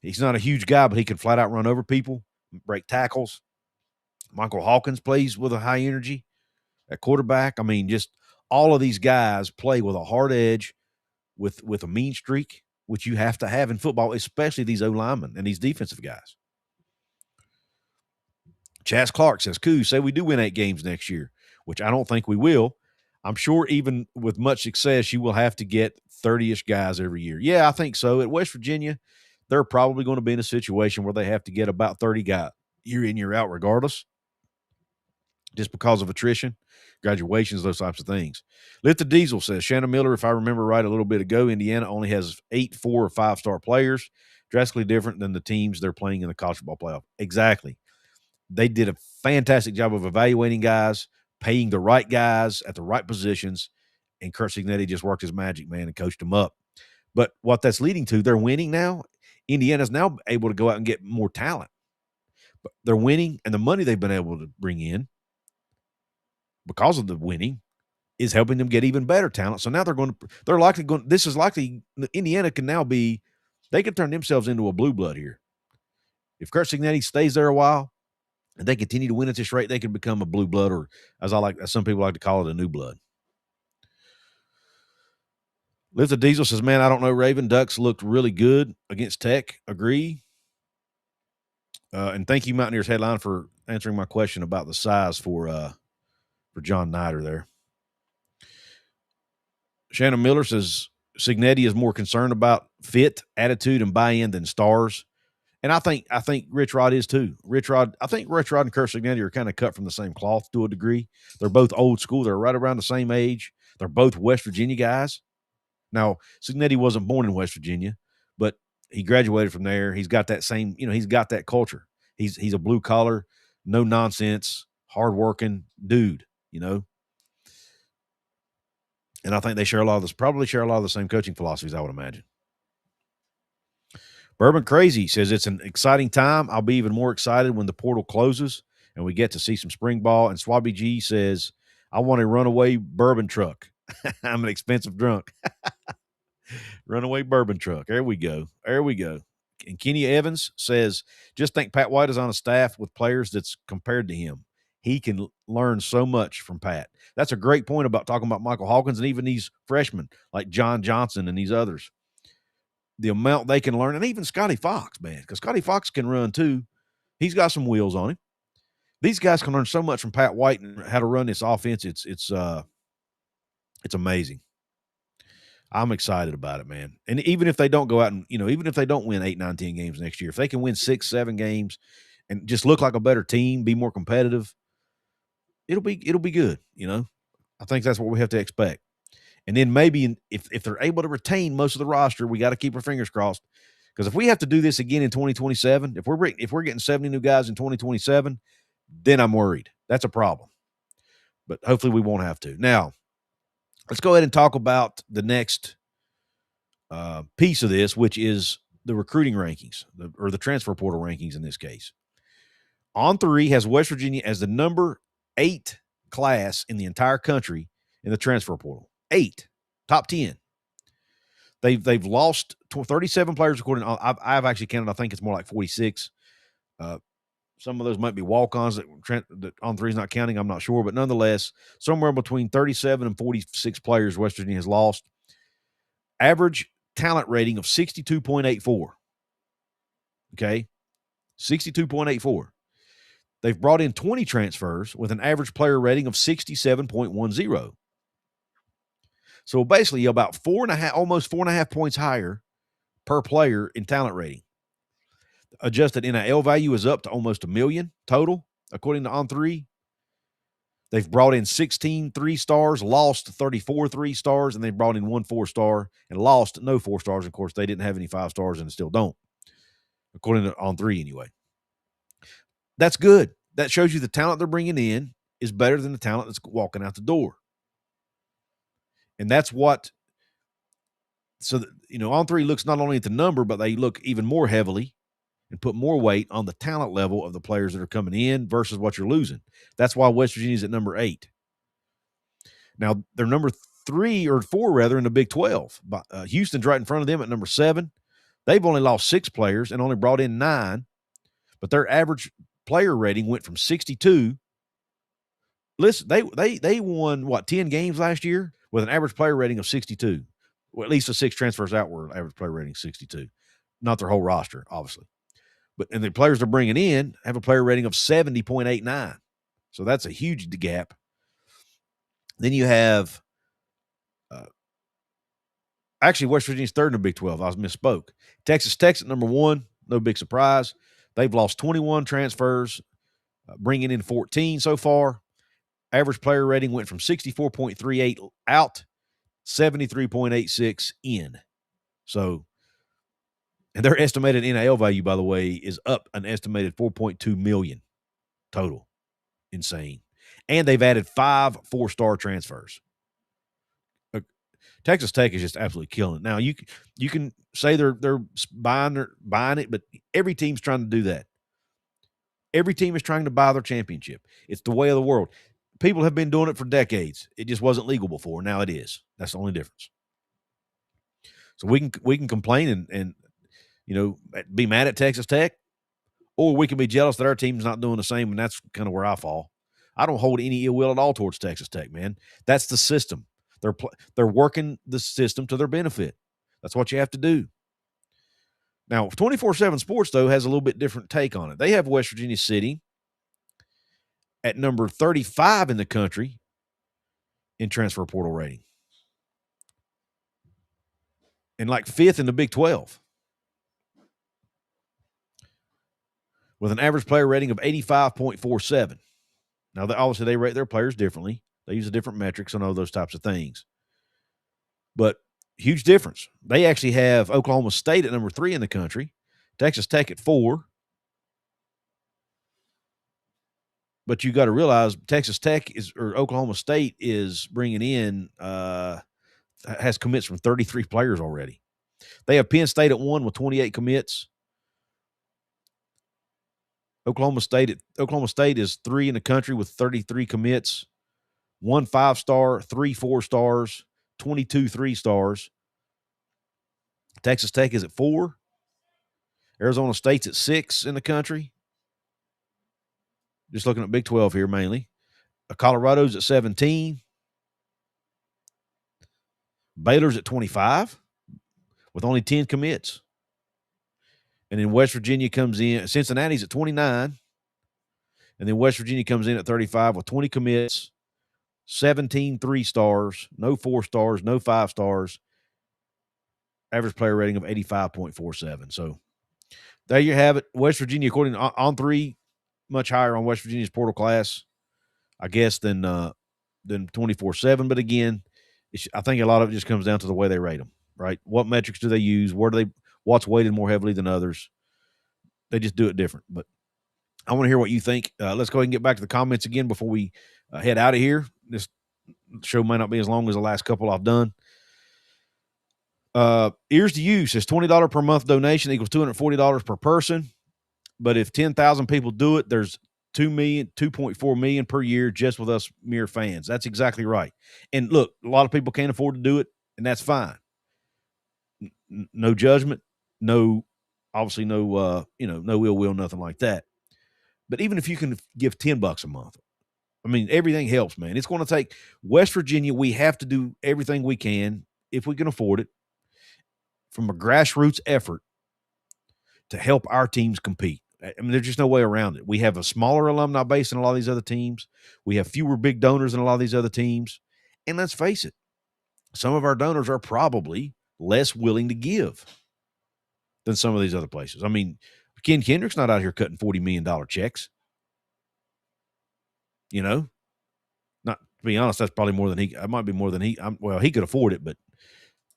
He's not a huge guy, but he can flat out run over people, break tackles. Michael Hawkins plays with a high energy at quarterback. I mean, just all of these guys play with a hard edge, with a mean streak, which you have to have in football, especially these O-linemen and these defensive guys. Chaz Clark says, Coos, say we do win 8 games next year, which I don't think we will. I'm sure even with much success, you will have to get 30-ish guys every year. Yeah, I think so. At West Virginia, they're probably going to be in a situation where they have to get about 30 guys year in, year out, regardless, just because of attrition, graduations, those types of things. Lifted Diesel says, Shannon Miller, if I remember right a little bit ago, Indiana only has 8 4- or 5-star players, drastically different than the teams they're playing in the college football playoff. Exactly. They did a fantastic job of evaluating guys, paying the right guys at the right positions, and Kurt Signetti just worked his magic, man, and coached them up. But what that's leading to, they're winning now. Indiana's now able to go out and get more talent. But they're winning, and the money they've been able to bring in because of the winning is helping them get even better talent. So now Indiana can now they can turn themselves into a blue blood here. If Kurt Signetti stays there a while and they continue to win at this rate, they can become a blue blood, or as some people like to call it, a new blood. Lifted Diesel says, man, I don't know, Raven. Ducks looked really good against Tech. Agree. And thank you, Mountaineers Headline, for answering my question about the size for John Neider there. Shannon Miller says, Signetti is more concerned about fit, attitude, and buy-in than stars. And I think Rich Rod is too. I think Rich Rod and Kurt Signetti are kind of cut from the same cloth to a degree. They're both old school. They're right around the same age. They're both West Virginia guys. Now, Signetti wasn't born in West Virginia, but he graduated from there. He's got that same, he's got that culture. He's a blue collar, no nonsense, hardworking dude, you know. And I think they probably share a lot of the same coaching philosophies, I would imagine. Bourbon Crazy says it's an exciting time. I'll be even more excited when the portal closes and we get to see some spring ball. And Swabby G says, I want a runaway bourbon truck. I'm an expensive drunk. Runaway bourbon truck. There we go. There we go. And Kenny Evans says, just think Pat White is on a staff with players that's compared to him. He can learn so much from Pat. That's a great point about talking about Michael Hawkins and even these freshmen like John Johnson and these others. The amount they can learn, and even Scotty Fox, man, because Scotty Fox can run too. He's got some wheels on him. These guys can learn so much from Pat White and how to run this offense. It's amazing. I'm excited about it, man. And even if they don't go out and, even if they don't win 8, 9, 10 games next year, if they can win 6, 7 games and just look like a better team, be more competitive, it'll be good. I think that's what we have to expect. And then maybe if they're able to retain most of the roster, we got to keep our fingers crossed. Because if we have to do this again in 2027, if we're getting 70 new guys in 2027, then I'm worried. That's a problem. But hopefully we won't have to. Now, let's go ahead and talk about the next piece of this, which is the recruiting rankings, or the transfer portal rankings in this case. On3 has West Virginia as the number 8 class in the entire country in the transfer portal. 8, top 10. They've lost 37 players according to, I've actually counted, I think it's more like 46. Some of those might be walk-ons that On3 is not counting, I'm not sure, but nonetheless, somewhere between 37 and 46 players West Virginia has lost. Average talent rating of 62.84. Okay? 62.84. They've brought in 20 transfers with an average player rating of 67.10. So basically about almost 4.5 points higher per player in talent rating. Adjusted NIL value is up to almost $1 million total, according to On3. They've brought in 16 3-stars, lost 34 3-stars, and they brought in 1 4-star and lost no 4-stars. Of course, they didn't have any 5-stars and still don't, according to On3 anyway. That's good. That shows you the talent they're bringing in is better than the talent that's walking out the door. And that's what – so, On3 looks not only at the number, but they look even more heavily and put more weight on the talent level of the players that are coming in versus what you're losing. That's why West Virginia's at number 8. Now, they're number 3 or 4, rather, in the Big 12. Houston's right in front of them at number 7. They've only lost 6 players and only brought in 9, but their average player rating went from 62. Listen, they won, 10 games last year with an average player rating of 62. Well, at least the 6 transfers out were average player rating 62. Not their whole roster, obviously. And the players they're bringing in have a player rating of 70.89. So that's a huge gap. Then you have actually West Virginia's third in the Big 12. I misspoke. Texas Tech's at number 1. No big surprise. They've lost 21 transfers, bringing in 14 so far. Average player rating went from 64.38 out, 73.86 in. So, and their estimated NIL value, by the way, is up an estimated $4.2 million total. Insane. And they've added 5 4-star transfers. Texas Tech is just absolutely killing it. Now, you can say they're buying it, but every team's trying to do that. Every team is trying to buy their championship. It's the way of the world. People have been doing it for decades. It just wasn't legal before. Now it is. That's the only difference. So we can complain and be mad at Texas Tech, or we can be jealous that our team's not doing the same, and that's kind of where I fall. I don't hold any ill will at all towards Texas Tech, man. That's the system. They're working the system to their benefit. That's what you have to do. Now, 24/7 Sports, though, has a little bit different take on it. They have West Virginia City at number 35 in the country in transfer portal rating, and like 5th in the Big 12, with an average player rating of 85.47. Now, obviously, they rate their players differently. They use a different metrics and all those types of things. But huge difference. They actually have Oklahoma State at number 3 in the country, Texas Tech at 4, But you got to realize Texas Tech or Oklahoma State is bringing in has commits from 33 players already. They have Penn State at 1 with 28 commits. Oklahoma State is 3 in the country with 33 commits. 1 5-star, 3 4-stars, 22 3-stars. Texas Tech is at 4. Arizona State's at 6 in the country. Just looking at Big 12 here mainly. Colorado's at 17. Baylor's at 25 with only 10 commits. And then West Virginia comes in. Cincinnati's at 29. And then West Virginia comes in at 35 with 20 commits, 17 3-stars, no 4-stars, no 5-stars, average player rating of 85.47. So there you have it. West Virginia, according to On3, much higher on West Virginia's portal class, I guess, than 24/7. But again, I think a lot of it just comes down to the way they rate them, right? What metrics do they use? What's weighted more heavily than others? They just do it different. But I want to hear what you think. Let's go ahead and get back to the comments again before we head out of here. This show may not be as long as the last couple I've done. Ears to You says $20 per month donation equals $240 per person. But if 10,000 people do it, there's 2.4 million per year just with us mere fans. That's exactly right. And look, a lot of people can't afford to do it, and that's fine. No judgment, obviously no ill will, nothing like that. But even if you can give $10 a month, I mean, everything helps, man. It's going to take West Virginia. We have to do everything we can, if we can afford it, from a grassroots effort to help our teams compete. I mean, there's just no way around it. We have a smaller alumni base than a lot of these other teams. We have fewer big donors than a lot of these other teams. And let's face it, some of our donors are probably less willing to give than some of these other places. I mean, Ken Kendrick's not out here cutting $40 million checks. Not to be honest, that's probably more than it might be more than he could afford it, but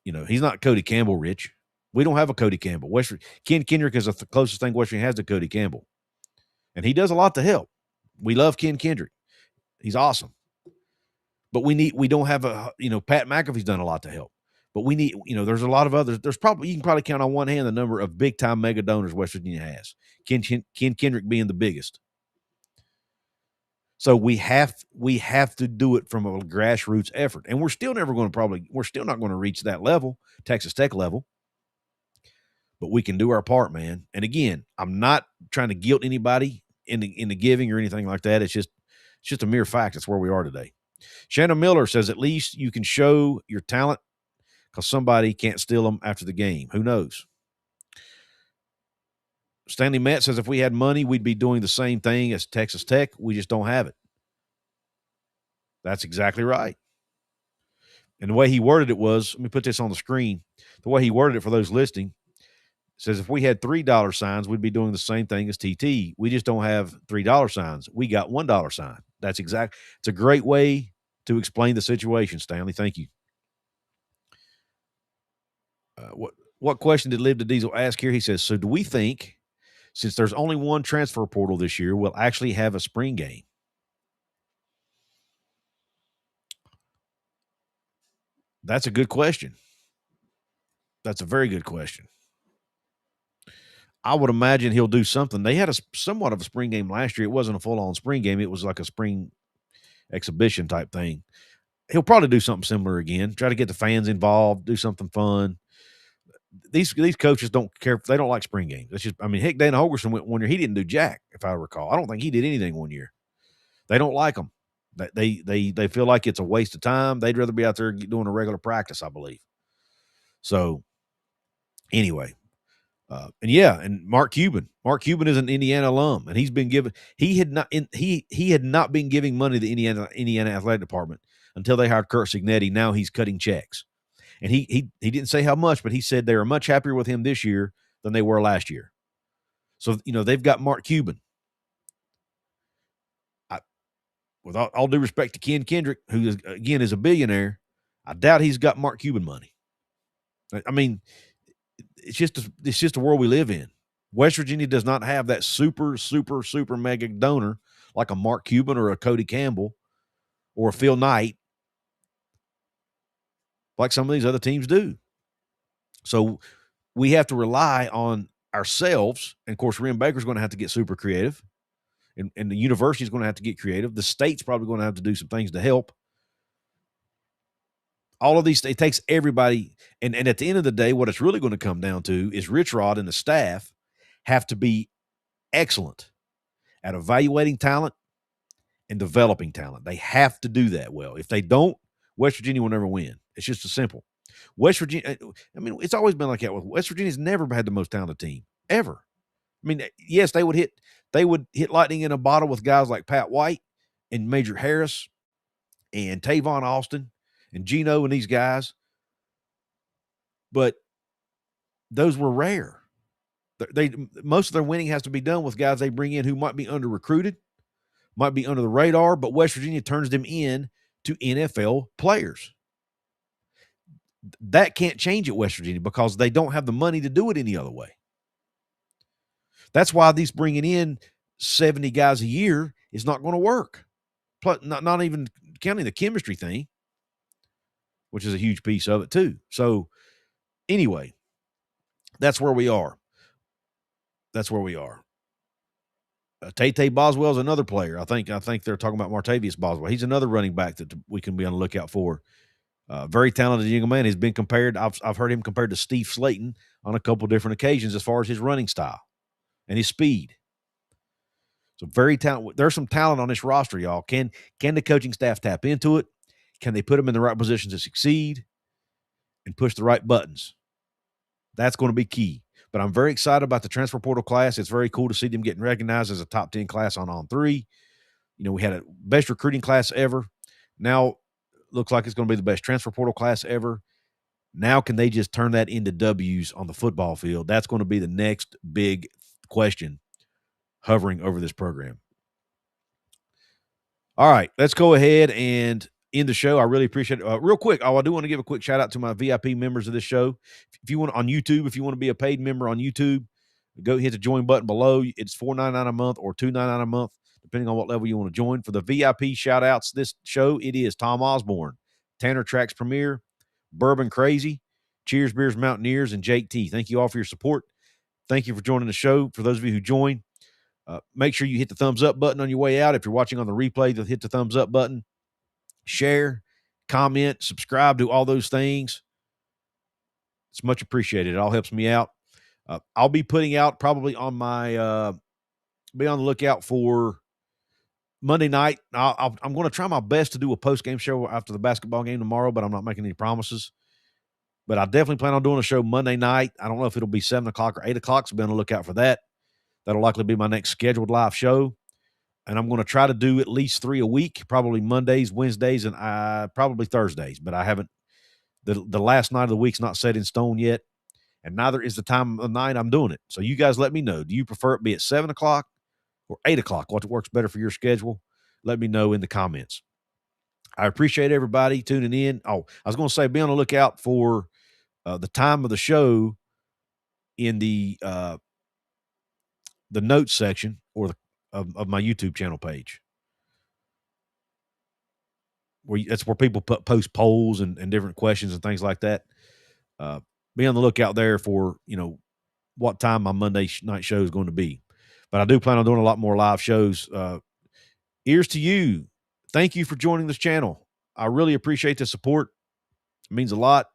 he's not Cody Campbell rich. We don't have a Cody Campbell. Ken Kendrick is the closest thing West Virginia has to Cody Campbell. And he does a lot to help. We love Ken Kendrick. He's awesome. But we don't have Pat McAfee's done a lot to help. But we need, there's a lot of others. You can probably count on one hand the number of big time mega donors West Virginia has. Ken Kendrick being the biggest. So we have to do it from a grassroots effort. And we're still not going to reach that level, Texas Tech level. But we can do our part, man. And again, I'm not trying to guilt anybody in the giving or anything like that. It's just a mere fact. That's where we are today. Shannon Miller says, at least you can show your talent because somebody can't steal them after the game. Who knows? Stanley Matt says, if we had money, we'd be doing the same thing as Texas Tech. We just don't have it. That's exactly right. And the way he worded it was, let me put this on the screen. The way he worded it for those listening, says if we had $3 signs, we'd be doing the same thing as TT. We just don't have $3 signs. We got $1 sign. It's a great way to explain the situation, Stanley. Thank you. What question did Live to Diesel ask here? He says, so do we think, since there's only one transfer portal this year, we'll actually have a spring game? That's a good question. That's a very good question. I would imagine he'll do something. They had somewhat of a spring game last year. It wasn't a full-on spring game. It was like a spring exhibition type thing. He'll probably do something similar again, try to get the fans involved, do something fun. These coaches don't care. They don't like spring games. It's just, heck, Dana Holgorsen went one year. He didn't do jack, if I recall. I don't think he did anything one year. They don't like them. They feel like it's a waste of time. They'd rather be out there doing a regular practice, I believe. So anyway, and Mark Cuban. Mark Cuban is an Indiana alum, and he's been given. He had not been giving money to the Indiana athletic department until they hired Kurt Signetti. Now he's cutting checks, and he didn't say how much, but he said they are much happier with him this year than they were last year. So they've got Mark Cuban. With all due respect to Ken Kendrick, who is a billionaire, I doubt he's got Mark Cuban money. I mean, it's just the world we live in. West Virginia does not have that super, super, super mega donor like a Mark Cuban or a Cody Campbell or a Phil Knight like some of these other teams do. So we have to rely on ourselves. And, of course, Ren Baker's going to have to get super creative. And the university is going to have to get creative. The state's probably going to have to do some things to help. All of these, it takes everybody. And at the end of the day, what it's really going to come down to is Rich Rod and the staff have to be excellent at evaluating talent and developing talent. They have to do that well. If they don't, West Virginia will never win. It's just as simple. West Virginia, I mean, it's always been like that. West Virginia's never had the most talented team, ever. I mean, yes, they would hit lightning in a bottle with guys like Pat White and Major Harris and Tavon Austin and Gino and these guys. But those were rare. Most of their winning has to be done with guys they bring in who might be under-recruited, might be under the radar, but West Virginia turns them in to NFL players. That can't change at West Virginia because they don't have the money to do it any other way. That's why these bringing in 70 guys a year is not going to work. Plus, not even counting the chemistry thing, which is a huge piece of it too. So anyway, that's where we are. That's where we are. Tate Boswell is another player. I think they're talking about Martavius Boswell. He's another running back that we can be on the lookout for. Very talented young man. He's been compared. I've heard him compared to Steve Slayton on a couple different occasions as far as his running style and his speed. So very talented. There's some talent on this roster, y'all. Can the coaching staff tap into it? Can they put them in the right positions to succeed and push the right buttons? That's going to be key. But I'm very excited about the transfer portal class. It's very cool to see them getting recognized as a top 10 class on 3. You know, we had a best recruiting class ever. Now looks like it's going to be the best transfer portal class ever. Now can they just turn that into W's on the football field? That's going to be the next big question hovering over this program. All right, let's go ahead and end the show. I really appreciate it. Real quick, I do want to give a quick shout out to my VIP members of this show. If you want on YouTube, if you want to be a paid member on YouTube, go hit the join button below. It's $4.99 a month or $2.99 a month, depending on what level you want to join. For the VIP shout outs this show, it is Tom Osborne, Tanner Tracks Premier, Bourbon Crazy, Cheers Beers Mountaineers, and Jake T. Thank you all for your support. Thank you for joining the show. For those of you who join, make sure you hit the thumbs up button on your way out. If you're watching on the replay, hit the thumbs up button. Share, comment, subscribe, do all those things. It's much appreciated. It all helps me out. I'll be putting out probably on my be on the lookout for Monday night. I'm going to try my best to do a post-game show after the basketball game tomorrow, but I'm not making any promises. But I definitely plan on doing a show Monday night. I don't know if it'll be 7 o'clock or 8 o'clock, so be on the lookout for that. That'll likely be my next scheduled live show. And I'm going to try to do at least 3 a week, probably Mondays, Wednesdays, and probably Thursdays. But I haven't – the last night of the week's not set in stone yet, and neither is the time of the night I'm doing it. So you guys let me know. Do you prefer it be at 7 o'clock or 8 o'clock? What works better for your schedule? Let me know in the comments. I appreciate everybody tuning in. Oh, I was going to say be on the lookout for the time of the show in the notes section or of my YouTube channel page. That's where people post polls and different questions and things like that. Be on the lookout there for, what time my Monday night show is going to be. But I do plan on doing a lot more live shows. Ears to you. Thank you for joining this channel. I really appreciate the support. It means a lot.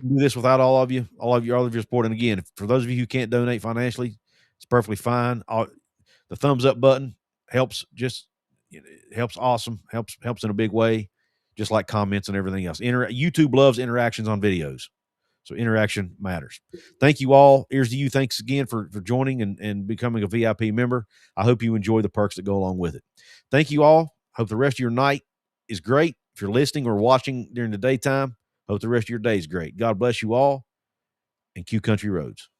Do this without all of your support. And again, for those of you who can't donate financially, it's perfectly fine. The thumbs up button helps. Helps awesome. Helps in a big way. Just like comments and everything else. YouTube loves interactions on videos, so interaction matters. Thank you all. Ears to you. Thanks again for joining and becoming a VIP member. I hope you enjoy the perks that go along with it. Thank you all. Hope the rest of your night is great. If you're listening or watching during the daytime, hope the rest of your day is great. God bless you all, and Q Country Roads.